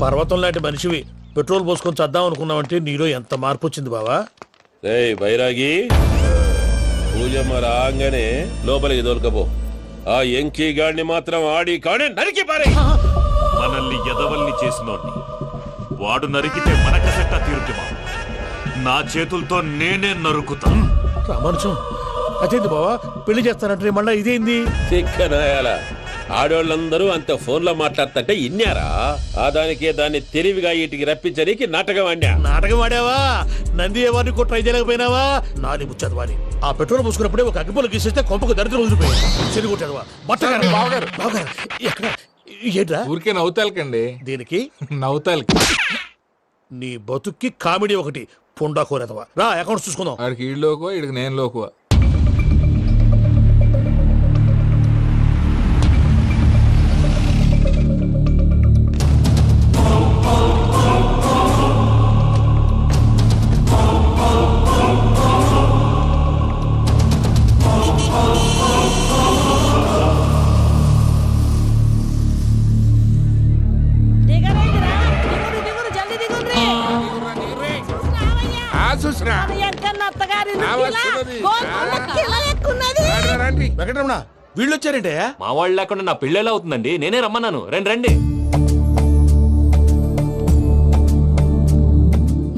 పర్వతం లాంటి మనిషివి పెట్రోల్ పోసుకొని చద్దాం అనుకున్నావంటే నీలో ఎంత మార్పు వచ్చింది బావా. బైరాగి పూజమ్మ రాగానే లోపలికి దొరకపో. ఆ ఎంకీ గాడిని మాత్రం ఆడి కాడే నరికి పారే. మనల్ని ఎదవల్ని చేసినోడ్ని వాడు నరికితే మనకసెట్టా తీరుతుమా? నా చేతులతో నేనే నరుకుతా. రామానుజం అదేంది బావా పెళ్లి చేస్తానంటే మళ్ళా ఇదేంది? తిక్కనాయాల ఆడోళ్ళందరూ అంత ఫోన్లో మాట్లాడుతుంటే ఇన్నారా? ఆ దానికే దాన్ని తెలివిగా వీటికి రప్పించడానికి నాటకం ఆడా. నాటకం ఆడావా? నంది ఎవరిని కూడా ట్రై చేయలేకపోయినావా? నాని ముచ్చదవాని ఆ పెట్రోల్ పోసుకున్నప్పుడే ఒక అగ్గిపొల గీసేస్తే కొంపకు దరిద్రం వదిలిపోయాడు. చెరి కొట్టాడువా బట్టగారు బావగారు బావగారు ఎక్కడ ఏంట్రా? ఊరికే నవ్వుతాలకండి. దీనికి నవ్వుతాలకి నీ బతుక్కి కామెడీ ఒకటి పుండా కోరేదవా. రా అకౌంట్స్ చూసుకుందాం. ఆడికి ఈడు లోకువా, ఈడికి నేను లోకువా. వెంకటరమణ వీళ్ళు వచ్చారంటే మా వాళ్ళు లేకుండా నా పెళ్ళేలా అవుతుందండి? నేనే రమ్మన్నాను. రండి రండి.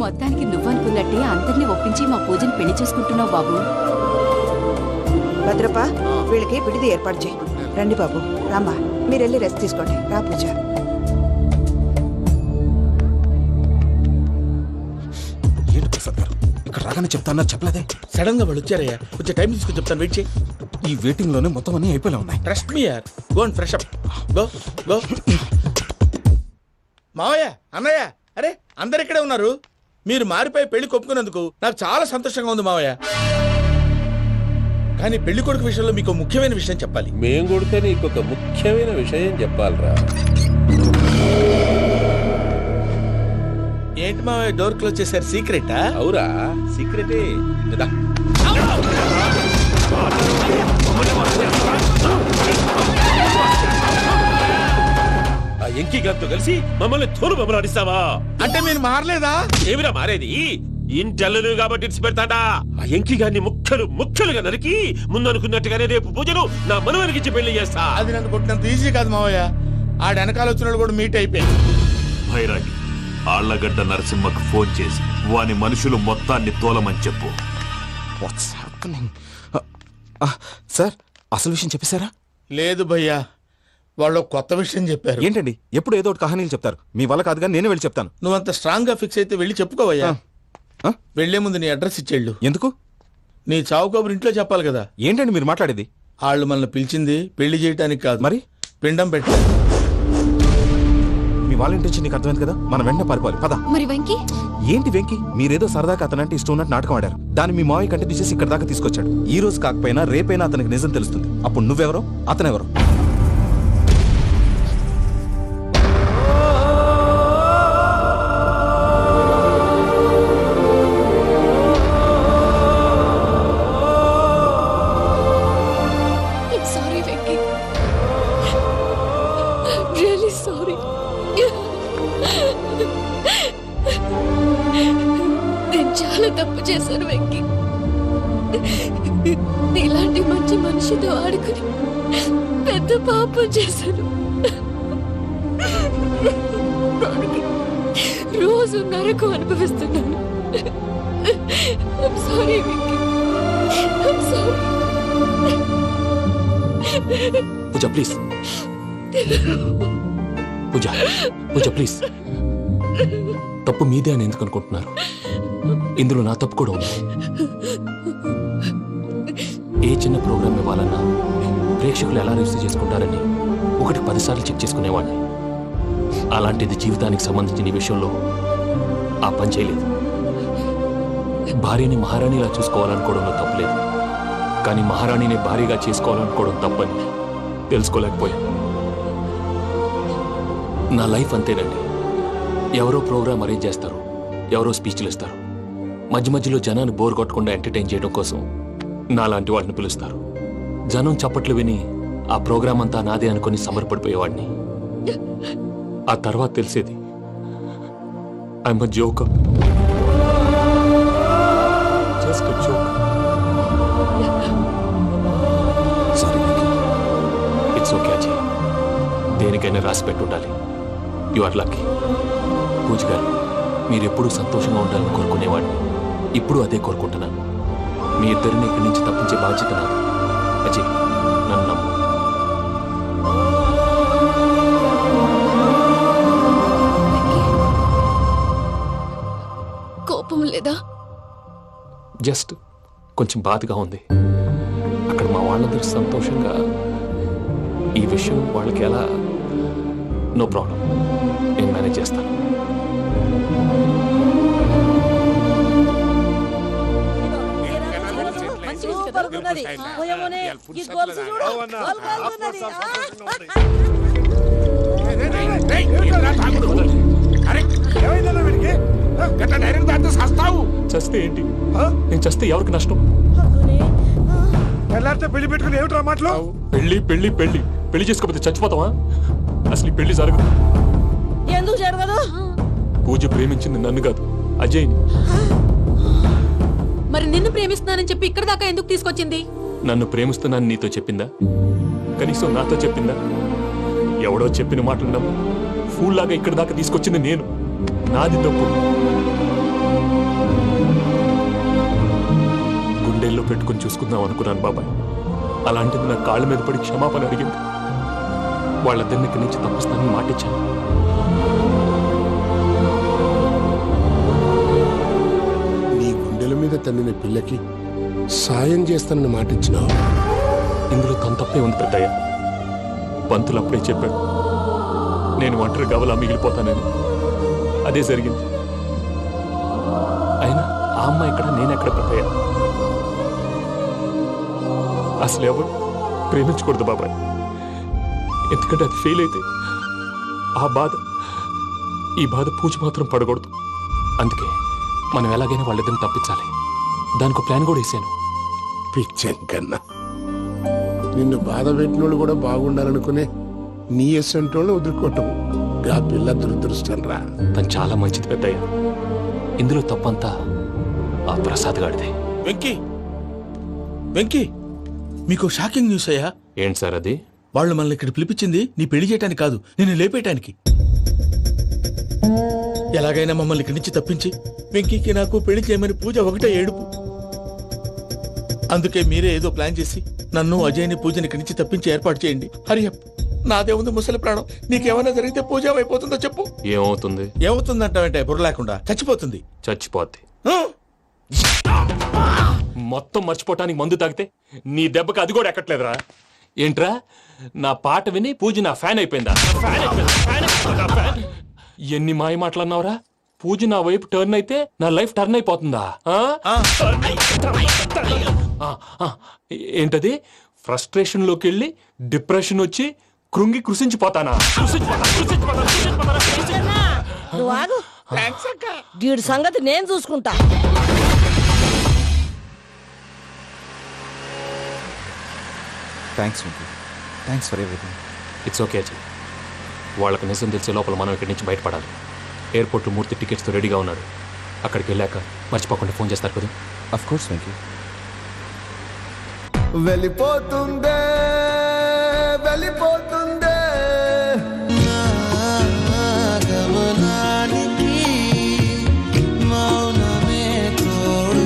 మొత్తానికి నువ్వనుకున్నట్టే అందరినీ ఒప్పించి మా పూజని పెళ్లి చేసుకుంటున్నావు బాబు. భద్రప్ప వీళ్ళకి విడిది ఏర్పాటు చేయి. రండి బాబు రామ్మా, మీరెళ్ళి రెస్ట్ తీసుకోండి. రా పూజ. ఏంటి ప్రసాద్ గారు ఇక్కడ రాగానే చెప్తాను చెప్పలేదే? సడన్ గా వాళ్ళు వచ్చారయ్యా, కొంచెం టైం తీసుకుని చెప్తాను. వెయిట్ చేయి. ఈ వెయిటింగ్ లోనే మొత్తం అన్ని అయిపోయి ఉన్నాయి. ట్రస్ట్ మీ యార్. Go and fresh up. Go go. మావయ్య అన్నయ్య అరే అందరు ఇక్కడే ఉన్నారు. మీరు మారిపోయి పెళ్లి కొప్పుకున్నందుకు నాకు చాలా సంతోషంగా ఉంది మావయ్య. కానీ పెళ్లి కొడుకు విషయంలో మీకు ముఖ్యమైన విషయం చెప్పాలి. మేం కొడితే నీకు ఒక ముఖ్యమైన విషయం చెప్పాలరా. ఏంటి మావయ్య డోర్ క్లోజ్ చేశారు? సీక్రెటా? అవురా సీక్రెటే. ఆ ఎంకీ గారితో కలిసి మమ్మల్ని తోలు బొమ్మలాడిస్తావా? అంటే మీరు మారలేదా? ఏమిరా మారేది? ఇంటల్లు కాబట్టి ఇడిచి పెడతాడా? ఆ ఎంకీ గారిని ముక్కలుగా నరికి ముందనుకున్నట్టుగానే రేపు పూజలు నా మనవనికిచ్చి పెళ్లి చేస్తా. అది నన్ను కొట్టినంత ఈజీ కాదు మావయ్య. ఆడ వెనకాల వచ్చిన కూడా మీట్ అయిపోయింది. భైరాగి ఆళ్లగడ్డ నరసింహకు ఫోన్ చేసి వాని మనుషులు మొత్తాన్ని తోలమని చెప్పు. What's happening? సార్ అసలు విషయం చెప్పేశారా? లేదు భయ్యా, వాళ్ళు కొత్త విషయం చెప్పారు. ఏంటండి ఎప్పుడు ఏదో ఒకటి కహానీలు చెప్తారు. మీ వల్ల కాదుగా నేనే వెళ్ళి చెప్తాను. నువ్వంత స్ట్రాంగ్ గా ఫిక్స్ అయితే వెళ్ళి చెప్పుకోవయ్యా. వెళ్లే ముందు నీ అడ్రస్ ఇచ్చేళ్ళు. ఎందుకు? నీ చావు కబురు ఇంట్లో చెప్పాలి కదా. ఏంటండి మీరు మాట్లాడేది? వాళ్ళు మనల్ని పిలిచింది పెళ్లి చేయడానికి కాదు, మరి పిండం పెట్టారు. మీ వాళ్ళ ఇంటి నీకు అర్థమైంది కదా, మనం వెంటనే పారిపోవాలి. పద. మరి వెంకీ? ఏంటి వెంకీ? మీరేదో సరదాగా అతనంటే ఇష్టం ఉన్నట్టు నాటకం ఆడారు. దాన్ని మీ మావయ్య కంటే తీసేసి ఇక్కడ దాకా తీసుకొచ్చాడు. ఈ రోజు కాకపోయినా రేపైనా అతనికి నిజం తెలుస్తుంది. అప్పుడు నువ్వెవరో అతనెవరో. Sorry Venky, really sorry. నేను చాలా తప్పు చేశాను వెంకీ. ఇలాంటి మంచి మనిషితో ఆడుకుని పెద్ద పాపం చేశాను. రోజు నరకం అనుభవిస్తున్నాను. Sorry Venky, sorry. Pooja please. Pooja Pooja please. తప్పు మీదే అని ఎందుకు అనుకుంటున్నారు? ఇందులో నా తప్పు కూడా ఉంది. ఏ చిన్న ప్రోగ్రామ్ ఇవ్వాలన్నా ప్రేక్షకులు ఎలా రిసీవ్ చేసుకుంటారని 10 సార్లు చెక్ చేసుకునేవాడిని. అలాంటిది జీవితానికి సంబంధించిన ఈ విషయంలో ఆ పని చేయలేదు. భార్యని మహారాణిలా చూసుకోవాలనుకోవడంలో తప్పులేదు, కానీ మహారాణిని భార్యగా చేసుకోవాలనుకోవడం తప్పని తెలుసుకోలేకపోయాను. నా లైఫ్ అంతేనండి. ఎవరో ప్రోగ్రామ్ అరేంజ్ చేస్తారు, ఎవరో స్పీచ్లు ఇస్తారు. మధ్య మధ్యలో జనాన్ని బోర్ కొట్టకుండా ఎంటర్టైన్ చేయడం కోసం నాలాంటి వాళ్ళని పిలుస్తారు. జనం చప్పట్లు విని ఆ ప్రోగ్రామ్ అంతా నాదే అనుకుని సమర్పడిపోయేవాడిని. ఆ తర్వాత తెలిసేది I'm a joker, just a joke. It's okay Ajay, దేనికైనా రాసి పెట్టుండాలి. You are lucky. పూజ గారు, మీరు ఎప్పుడూ సంతోషంగా ఉండాలని కోరుకునేవాడిని. ఇప్పుడు అదే కోరుకుంటున్నాను. మీ ఇద్దరిని ఇక్కడి నుంచి తప్పించే బాధ్యత నాది. అజయ్, నన్ను నమ్ము. కోపం లేదా? జస్ట్ కొంచెం బాధగా ఉంది. అక్కడ మా వాళ్ళందరూ సంతోషంగా, ఈ విషయం వాళ్ళకి ఎలా? నో ప్రాబ్లం, నేను మేనేజ్ చేస్తాను. చస్తే ఏంటి? నేను చస్తే ఎవరికి నష్టం? పెళ్లి పెట్టుకుని ఏమిట్రా మాటలు? పెళ్లి పెళ్లి పెళ్లి పెళ్లి చేసుకోకపోతే చచ్చిపోతావా? అసలు ఈ పెళ్లి జరగదు. ఎందుకు జరగదు? పూజ ప్రేమించింది నన్ను కాదు, అజయ్ని. మరి నిన్ను ప్రేమిస్తున్నానని చెప్పి ఇక్కడ దాకా ఎందుకు తీసుకొచ్చింది? నన్ను ప్రేమిస్తున్నాను నీతో చెప్పిందా? కనీసం నాతో చెప్పిందా? ఎవడో చెప్పిన మాటలు నమ్ము ఫూల్ లాగా ఇక్కడ దాకా తీసుకొచ్చింది నేను. నాది తప్పు. గుండెల్లో పెట్టుకుని చూసుకుందాం అనుకున్నాను బాబాయ్. అలాంటిది నా కాళ్ళ మీద పడి క్షమాపణ అడిగింది. వాళ్ళిద్దరిని ఇక్కడి నుంచి తప్పిస్తానని మాటిచ్చాను. నీ గుండెల మీద తన్నిన పిల్లకి సాయం చేస్తానని మాటిచ్చినావు. ఇందులో తన తప్పే ఉంది పెద్దయ్య. పంతులు అప్పుడే చెప్పాడు, నేను ఒంటరి గవలా మిగిలిపోతానని. అదే జరిగింది. అయినా ఆ అమ్మాయి ఎక్కడ, నేనెక్కడ పెద్దయ్య? అసలు ఎవరు ప్రేమించకూడదు బాబాయ్. ఎందుకంటే అది ఫెయిల్ అయితే ఈ బాధ పూజ మాత్రం పడకూడదు. అందుకే మనం ఎలాగైనా వాళ్ళిద్దరిని తప్పించాలి. దానికి ప్లాన్ కూడా వేసాను. పిచ్చంకన్నా, నిన్ను బాధ పెట్టినోళ్ళు కూడా బాగుండాలనుకునే నీ ఎస్సంటోళ్ళు వదులుకోవటం ఆ పిల్ల దురదృష్టం రా. తను చాలా మంచిది పెద్దయ్య. ఇందులో తప్పంతా ఆ ప్రసాద్ గాడిదే. వెంకీ, వెంకీ, మీకు షాకింగ్ న్యూస్ అయ్యా. ఏంటి సార్ అది? వాళ్ళు మనల్ని ఇక్కడ పిలిపించింది నీ పెళ్లి చేయటానికి కాదు, నిన్ను లేపేయటానికి. ఎలాగైనా మమ్మల్ని ఇక్కడి నుంచి తప్పించి వెంకీకి నాకు పెళ్లి చేయమని పూజ ఒకటే ఏడుపు. అందుకే మీరే ఏదో ప్లాన్ చేసి నన్ను అజయ్ని పూజని ఇక్కడి నుంచి తప్పించి ఏర్పాటు చేయండి. హరియప్, నాదే ఉంది ముసలి ప్రాణం. నీకేమైనా జరిగితే పూజ అయిపోతుందో చెప్పు. ఏమవుతుంది? ఏమవుతుందంటావంటే బుర్ర లేకుండా చచ్చిపోతుంది. చచ్చిపోద్ది. ఆ? మొత్తం మర్చిపోవటానికి మందు తాగితే నీ దెబ్బకి అది కూడా ఎక్కట్లేదురా. ఏంట్రా, నా పాట విని పూజ నా ఫ్యాన్ అయిపోయిందా? ఎన్ని మాయ మాటలన్నావురా? పూజ నా వైపు టర్న్ అయితే నా లైఫ్ టర్న్ అయిపోతుందా? ఏంటది? ఫ్రస్ట్రేషన్ లోకి వెళ్ళి డిప్రెషన్ వచ్చి కృంగి కృషించిపోతానా? వీడి సంగతి నేను చూసుకుంటా. Thanks Venky, thanks for everything. It's okay Ajay. వాళ్ళకి నిజం తెలిసే లోపల మనం ఇక్కడి నుంచి బయటపడాలి. ఎయిర్పోర్ట్ మూర్తి టికెట్స్తో రెడీగా ఉన్నాడు. అక్కడికి వెళ్ళాక మర్చిపోకుండా ఫోన్ చేస్తారు కదా. Of course Venky. వెళ్ళిపోతుందే వెళ్ళిపోతుందే గమనానికి మౌనమే తోడు.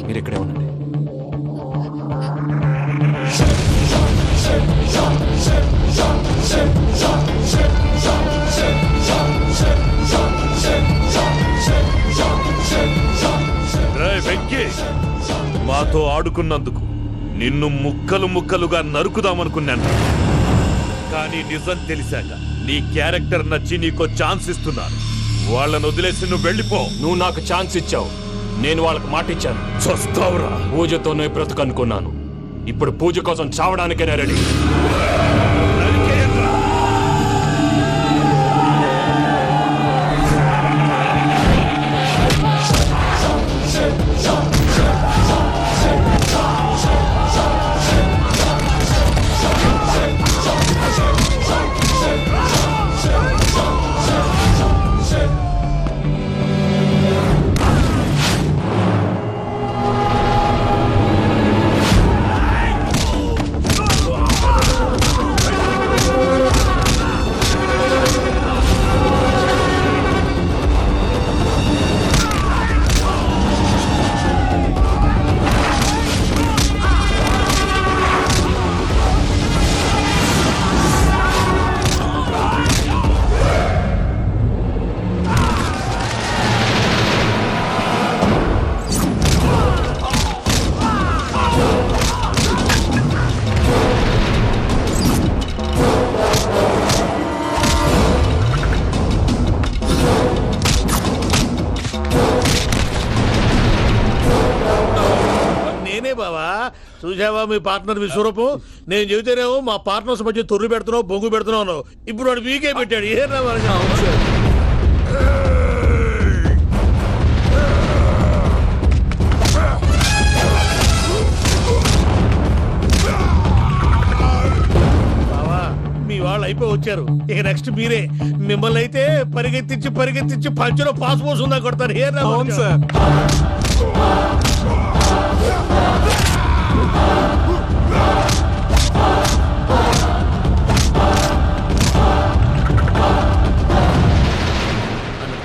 మీరు ఇక్కడే ఉండండి. వెంకీ, మాతో ఆడుకున్నందుకు నిన్ను ముక్కలు ముక్కలుగా నరుకుదామనుకున్నాను. కానీ నిజం తెలిసాక నీ క్యారెక్టర్ నచ్చి నీకో ఛాన్స్ ఇస్తున్నాను. వాళ్ళను వదిలేసి నువ్వు వెళ్ళిపో. నువ్వు నాకు ఛాన్స్ ఇచ్చావు, నేను వాళ్ళకి మాట ఇచ్చాను. చస్తావురా. పూజతోనే బ్రతుకనుకున్నాను, ఇప్పుడు పూజ కోసం చావడానికైనా రెడీ. బావా చూసావా మీ పార్ట్నర్ విశ్వరూపం? నేను చెబితేనేమో మా పార్ట్నర్స్ మధ్య తొర్రు పెడుతున్నావు, బొంగు పెడుతున్నావు. ఇప్పుడు వాడు మీకే పెట్టాడు. ఏ బావా మీ వాళ్ళు అయిపోయి వచ్చారు, ఇక నెక్స్ట్ మీరే. మిమ్మల్ని అయితే పరిగెత్తించి పరిగెత్తించి పంచలో పాస్ పోసుందా కొడతారు. ఏ సార్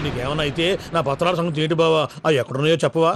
నీకేమన్నా అయితే నా పత్రాల సంగతి ఏంటి బావా? అవి ఎక్కడున్నాయో చెప్పవా?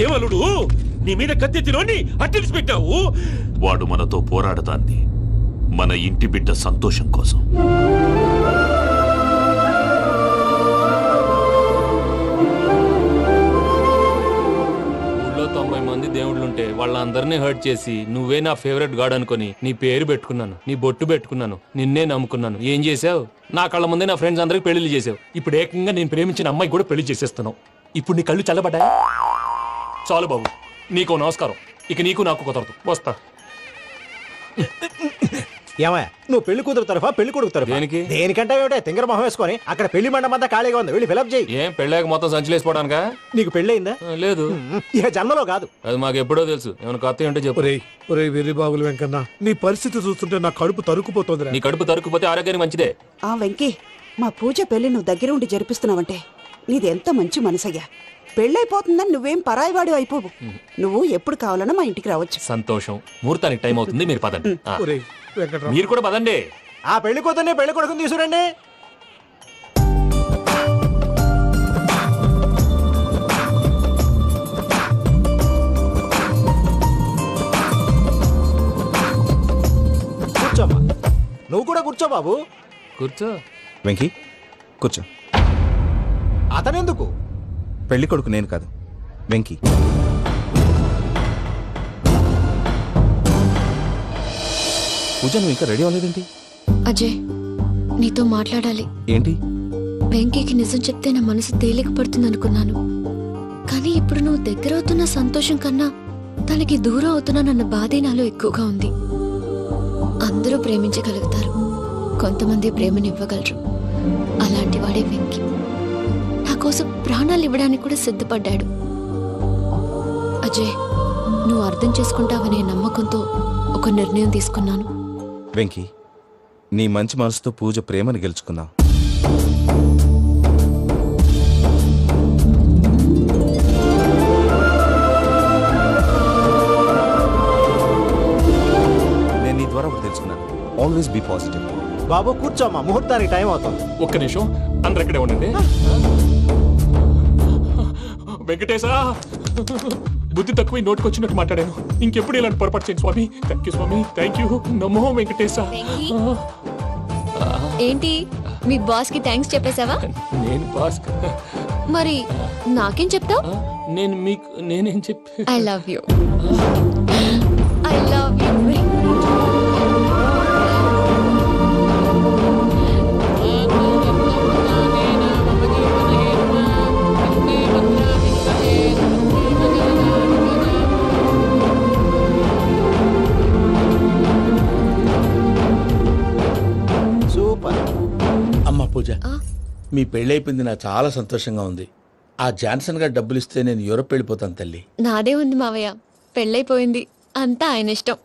ఏమలుడు నీ మీద కత్తెత్తిలోని అట్టెలిసి పెట్టావు. వాడు మనతో పోరాడతాంది మన ఇంటి బిడ్డ సంతోషం కోసం. ఊళ్ళో 90 మంది దేవుళ్ళుంటే వాళ్ళందరినీ హర్ట్ చేసి నువ్వే నా ఫేవరెట్ గాడ్ అనుకుని నీ పేరు పెట్టుకున్నాను, నీ బొట్టు పెట్టుకున్నాను, నిన్నే నమ్ముకున్నాను. ఏం చేసావు? నా కళ్ళ ముందే నా ఫ్రెండ్స్ అందరికి పెళ్లి చేసావు. ఇప్పుడు ఏకంగా నేను ప్రేమించిన అమ్మాయి కూడా పెళ్లి చేసేస్తున్నావు. ఇప్పుడు నీ కళ్ళు చల్లబడ్డాయి. చాలు బాబు, నీకు నమస్కారం. ఇక నీకు నాకు కుదరదు, వస్తా. ఏమయ్య, నువ్వు పెళ్లి కూతురు తరఫా పెళ్లి కొడుకు తరఫా? దేనికి? దేనికంటే ఏమిటే తింగర మొహం వేసుకొని అక్కడ పెళ్లి మండపం అంతా ఖాళీగా ఉంది, వెళ్ళి ఫిలప్ చేయి. ఏం పెళ్ళాక మొత్తం సంచలేసిపోవడానికా? నీకు పెళ్ళయిందా? లేదు. ఇక జన్మలో కాదు. అది మాకు ఎప్పుడో తెలుసు. ఏమైనా కొత్త ఏంటో చెప్పు. ఒరే వెర్రి బాబులు వెంకన్న, నీ పరిస్థితి చూస్తుంటే నా కడుపు తరుక్కుపోతుంది. నీ కడుపు తరుక్కుపోతే ఆరోగ్యానికి మంచిదే. ఆ వెంకీ, మా పూజ పెళ్లి నువ్వు దగ్గర ఉండి జరిపిస్తున్నావంటే నీది ఎంత మంచి మనసయ్యా. పెళ్ళైపోతుందని నువ్వేం పరాయివాడు అయిపోవు. నువ్వు ఎప్పుడు కావాలన్నా మా ఇంటికి రావచ్చు. సంతోషం. ముహూర్తానికి టైం అవుతుంది, మీరు పదండి. మీరు కూడా పదండి. ఆ పెళ్లి కూతుర్ని పెళ్లి కొడుకుని తీసుకురండి. కూర్చోమ్మా. నువ్వు కూడా కూర్చో బాబు. కూర్చో. వెంకీ కూర్చో. అతనెందుకు? పెళ్లి కొడుకు నేను కాదు, వెంకీ. పూజ, నువ్వు ఇంకా రెడీ అవ్వలేదేంటి? అజయ్, నీతో మాట్లాడాలి. ఏంటి? వెంకీకి నిజం చెప్తే నా మనసు తేలిక పడుతుంది అనుకున్నాను. కానీ ఇప్పుడు నువ్వు దగ్గర అవుతున్న సంతోషం కన్నా తనకి దూరం అవుతున్నానన్న బాధే నాలో ఎక్కువగా ఉంది. అందరూ ప్రేమించగలుగుతారు, కొంతమంది ప్రేమనివ్వగలరు. అలాంటి వాడే వెంకీ. నా కోసం ప్రాణాలు ఇవ్వడానికి కూడా సిద్ధపడ్డాడు. అజయ్, నువ్వు అర్థం చేసుకుంటావనే నమ్మకంతో ఒక నిర్ణయం తీసుకున్నాను. వెంకీ, నీ మంచి మనసుతో పూజ ప్రేమను గెలుచుకున్నావు. నేను నీ ద్వారా ఒకటి తెలుసుకున్నాను. Always be positive. బాబు కూర్చోమ్మా, ముహూర్తానికి టైం అవుతుంది. ఒక్క నిమిషం, అందరు ఇక్కడే ఉండండి. వెంకటేశా, బుద్ధి తక్కువ నోటికొచ్చినట్టు మాట్లాడాను. ఇంకెప్పుడు ఇలాంటి పొరపాటు చేయండి స్వామి. థ్యాంక్ యూ స్వామి, థ్యాంక్ యూ. నమో వెంకటేశా. ఏంటి మీ బాస్ కి థ్యాంక్స్ చెప్పేశావా? నేను బాస్ మరి నాకేం చెప్తావు? నేను మీకు నేనేం చెప్పి I love you. I love you. Super. అమ్మ పూజ, మీ పెళ్ళైపోయింది నాకు చాలా సంతోషంగా ఉంది. ఆ జాన్సన్ గారు డబ్బులు ఇస్తే నేను యూరోప్ వెళ్ళిపోతాను తల్లి. నాదే ఉంది మావయ్య, పెళ్ళైపోయింది, అంతా ఆయన ఇష్టం.